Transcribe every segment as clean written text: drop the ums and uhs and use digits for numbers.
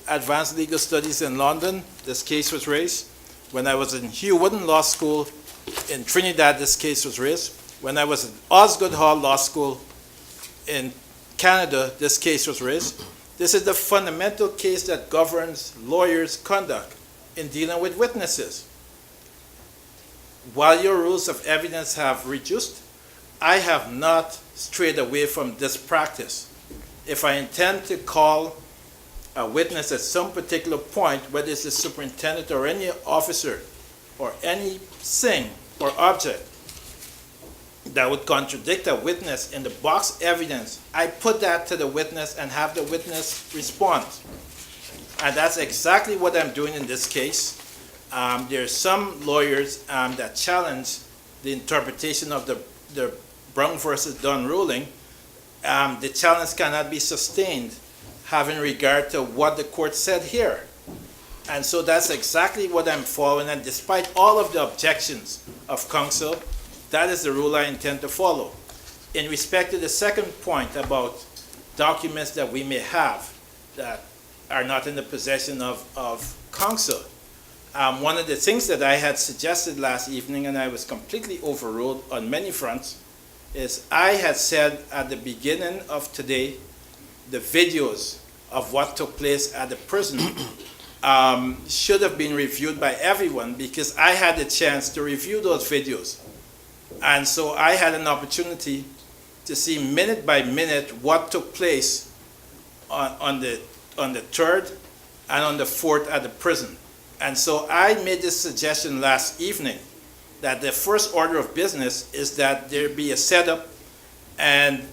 advanced legal studies in London, this case was raised. When I was in Hugh Wooden Law School in Trinidad, this case was raised. When I was at Osgood Hall Law School in Canada, this case was raised. This is the fundamental case that governs lawyers' conduct in dealing with witnesses. While your rules of evidence have reduced, I have not strayed away from this practice. If I intend to call a witness at some particular point, whether it's the superintendent or any officer or anything or object that would contradict a witness in the box evidence, I put that to the witness and have the witness respond. And that's exactly what I'm doing in this case. There are some lawyers that challenge the interpretation of the Brown versus Dunn ruling. The challenge cannot be sustained having regard to what the court said here. And so that's exactly what I'm following, and despite all of the objections of counsel, that is the rule I intend to follow. In respect to the second point about documents that we may have that are not in the possession of counsel, one of the things that I had suggested last evening, and I was completely overruled on many fronts, is I had said at the beginning of today, the videos of what took place at the prison should have been reviewed by everyone, because I had the chance to review those videos. And so I had an opportunity to see minute by minute what took place on the 3rd and on the 4th at the prison. And so I made this suggestion last evening that the first order of business is that there be a setup and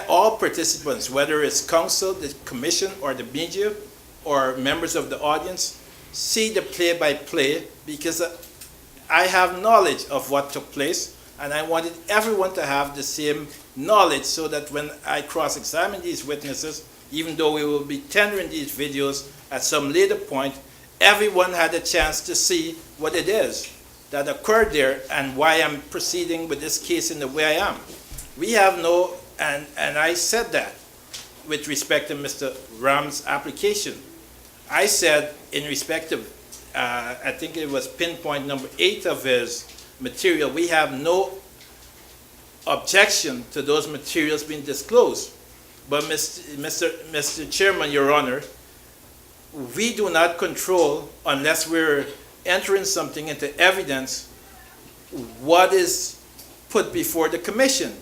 all participants, whether it's counsel, the commission, or the media, or members of the audience, see the play-by-play, because I have knowledge of what took place, and I wanted everyone to have the same knowledge so that when I cross-examine these witnesses, even though we will be tendering these videos at some later point, everyone had a chance to see what it is that occurred there and why I'm proceeding with this case in the way I am. We have no, and I said that with respect to Mr. Ram's application. I said in respect to, I think it was pinpoint number 8 of his material, we have no objection to those materials being disclosed. But Mr. Chairman, Your Honor, we do not control, unless we're entering something into evidence, what is put before the commission.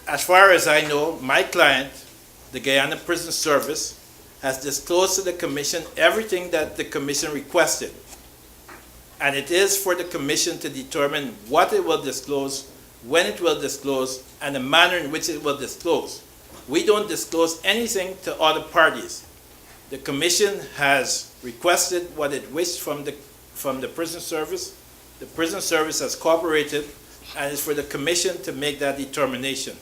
As far as I know, my client, the Guyana Prison Service, has disclosed to the commission everything that the commission requested. And it is for the commission to determine what it will disclose, when it will disclose, and the manner in which it will disclose. We don't disclose anything to other parties. The commission has requested what it wished from the prison service. The prison service has cooperated, and it's for the commission to make that determination.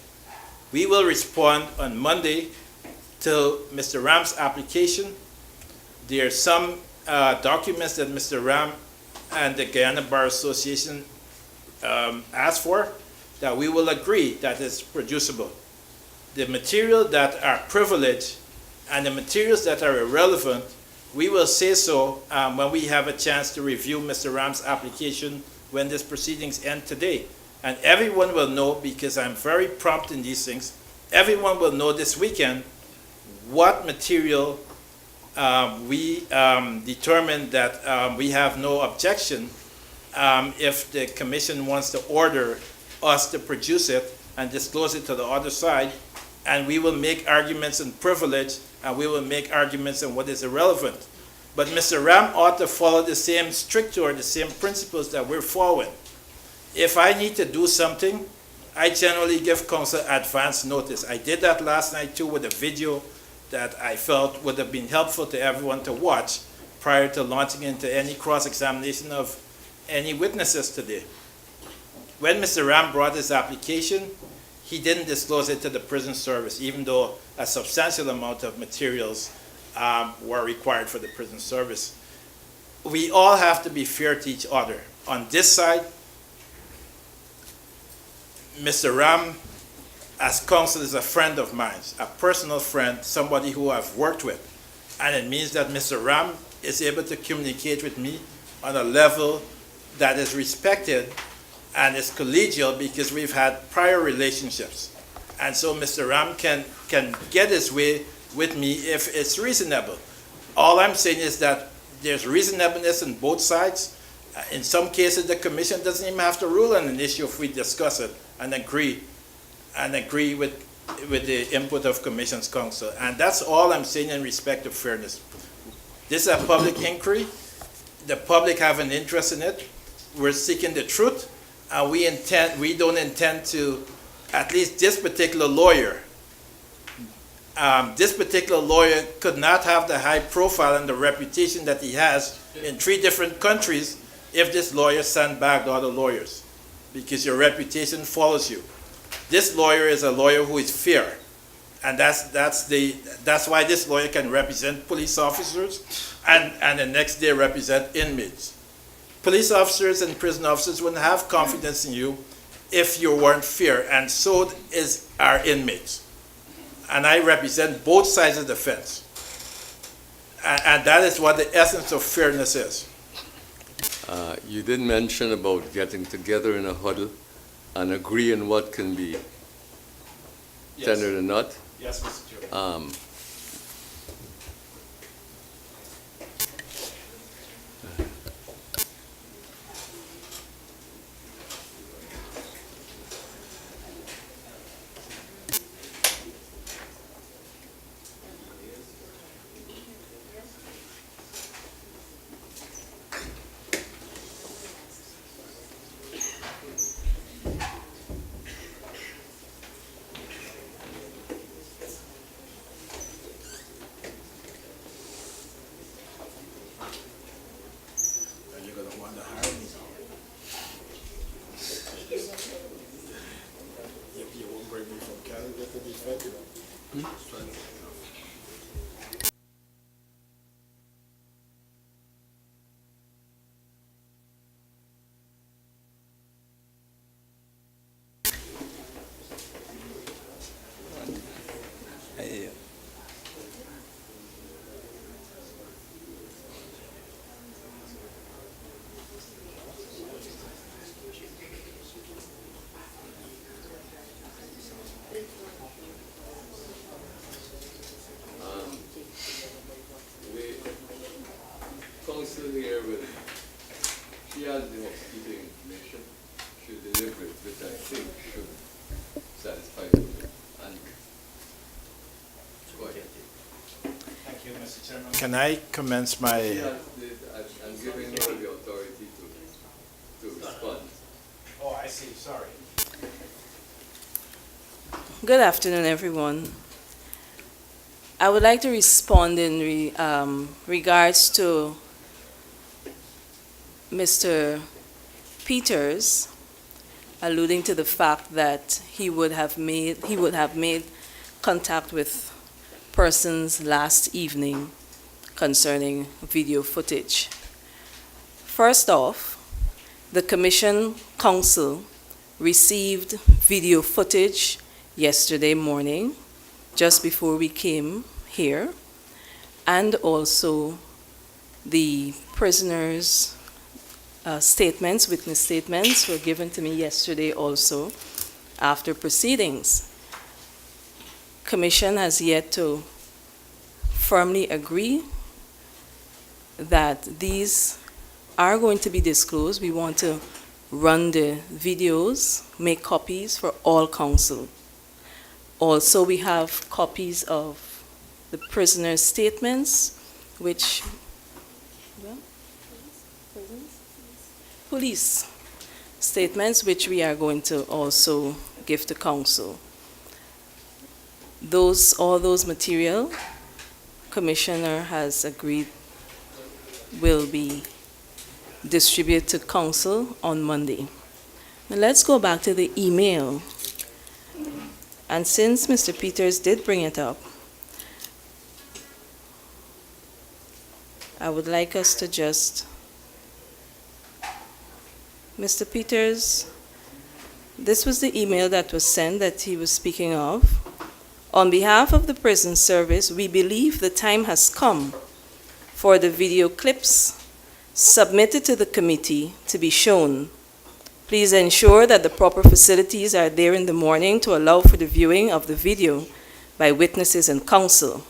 We will respond on Monday to Mr. Ram's application. There are some documents that Mr. Ram and the Guyana Bar Association asked for that we will agree that is producible. The material that are privileged and the materials that are irrelevant, we will say so when we have a chance to review Mr. Ram's application when these proceedings end today. And everyone will know, because I'm very prompt in these things, everyone will know this weekend what material we determined that we have no objection if the commission wants to order us to produce it and disclose it to the other side, and we will make arguments in privilege, and we will make arguments in what is irrelevant. But Mr. Ram ought to follow the same stricture or the same principles that we're following. If I need to do something, I generally give counsel advance notice. I did that last night too with a video that I felt would have been helpful to everyone to watch prior to launching into any cross-examination of any witnesses today. When Mr. Ram brought his application, he didn't disclose it to the prison service, even though a substantial amount of materials were required for the prison service. We all have to be fair to each other. On this side, Mr. Ram, as counsel, is a friend of mine, a personal friend, somebody who I've worked with. And it means that Mr. Ram is able to communicate with me on a level that is respected and is collegial because we've had prior relationships. And so Mr. Ram can get his way with me if it's reasonable. All I'm saying is that there's reasonableness on both sides. In some cases, the commission doesn't even have to rule on an issue if we discuss it and agree with the input of commission's counsel. And that's all I'm saying in respect of fairness. This is a public inquiry. The public have an interest in it. We're seeking the truth, and we don't intend to, at least this particular lawyer, could not have the high profile and the reputation that he has in 3 different countries if this lawyer sandbagged other lawyers, because your reputation follows you. This lawyer is a lawyer who is fair, and that's why this lawyer can represent police officers and the next day represent inmates. Police officers and prison officers wouldn't have confidence in you if you weren't fair, and so is our inmates. And I represent both sides of the fence. And that is what the essence of fairness is. You did mention about getting together in a huddle and agree on what can be tendered or not. Yes, Mr. Chairman. Counsel here with, she has the housekeeping information, should deliver it, which I think should satisfy the and go ahead. Thank you, Mr. Chairman. Can I commence my... I'm giving her the authority to respond. Oh, I see, sorry. Good afternoon, everyone. I would like to respond in regards to Mr. Peters alluding to the fact that he would have made contact with persons last evening concerning video footage. First off, the Commission Council received video footage yesterday morning, just before we came here, and also the prisoners' statements, witness statements, were given to me yesterday also after proceedings. Commission has yet to firmly agree that these are going to be disclosed. We want to run the videos, make copies for all counsel. Also, we have copies of the prisoners' statements, which, police statements, which we are going to also give to counsel. All those material, Commissioner has agreed will be distributed to counsel on Monday. Now let's go back to the email. And since Mr. Peters did bring it up, I would like us to just, Mr. Peters, this was the email that was sent that he was speaking of. On behalf of the prison service, we believe the time has come for the video clips submitted to the committee to be shown. Please ensure that the proper facilities are there in the morning to allow for the viewing of the video by witnesses and counsel.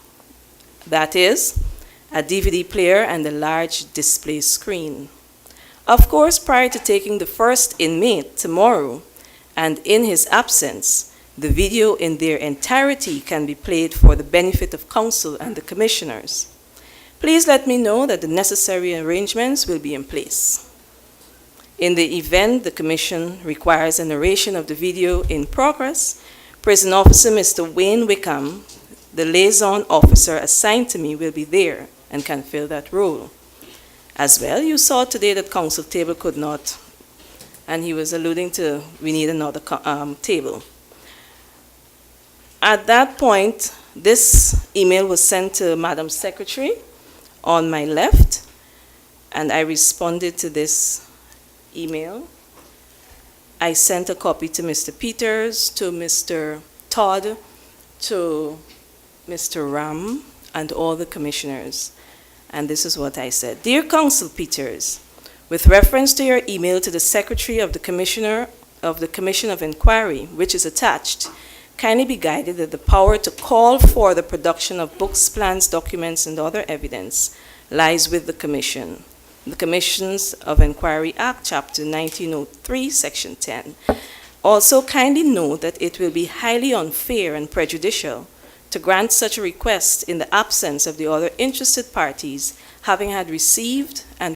That is, a DVD player and a large display screen. Of course, prior to taking the first inmate tomorrow, and in his absence, the video in their entirety can be played for the benefit of counsel and the commissioners. Please let me know that the necessary arrangements will be in place. In the event the commission requires a narration of the video in progress, Prison Officer Mr. Wayne Wickham, the liaison officer assigned to me, will be there and can fill that role. As well, you saw today that counsel table could not, and he was alluding to we need another table. At that point, this email was sent to Madam Secretary on my left, and I responded to this email. I sent a copy to Mr. Peters, to Mr. Todd, to Mr. Ram, and all the commissioners. And this is what I said. Dear Counsel Peters, with reference to your email to the Secretary of the Commissioner of the Commission of Inquiry, which is attached, kindly be guided that the power to call for the production of books, plans, documents, and other evidence lies with the Commission. The Commissions of Inquiry Act, Chapter 1903, Section 10. Also, kindly note that it will be highly unfair and prejudicial to grant such a request in the absence of the other interested parties having had received and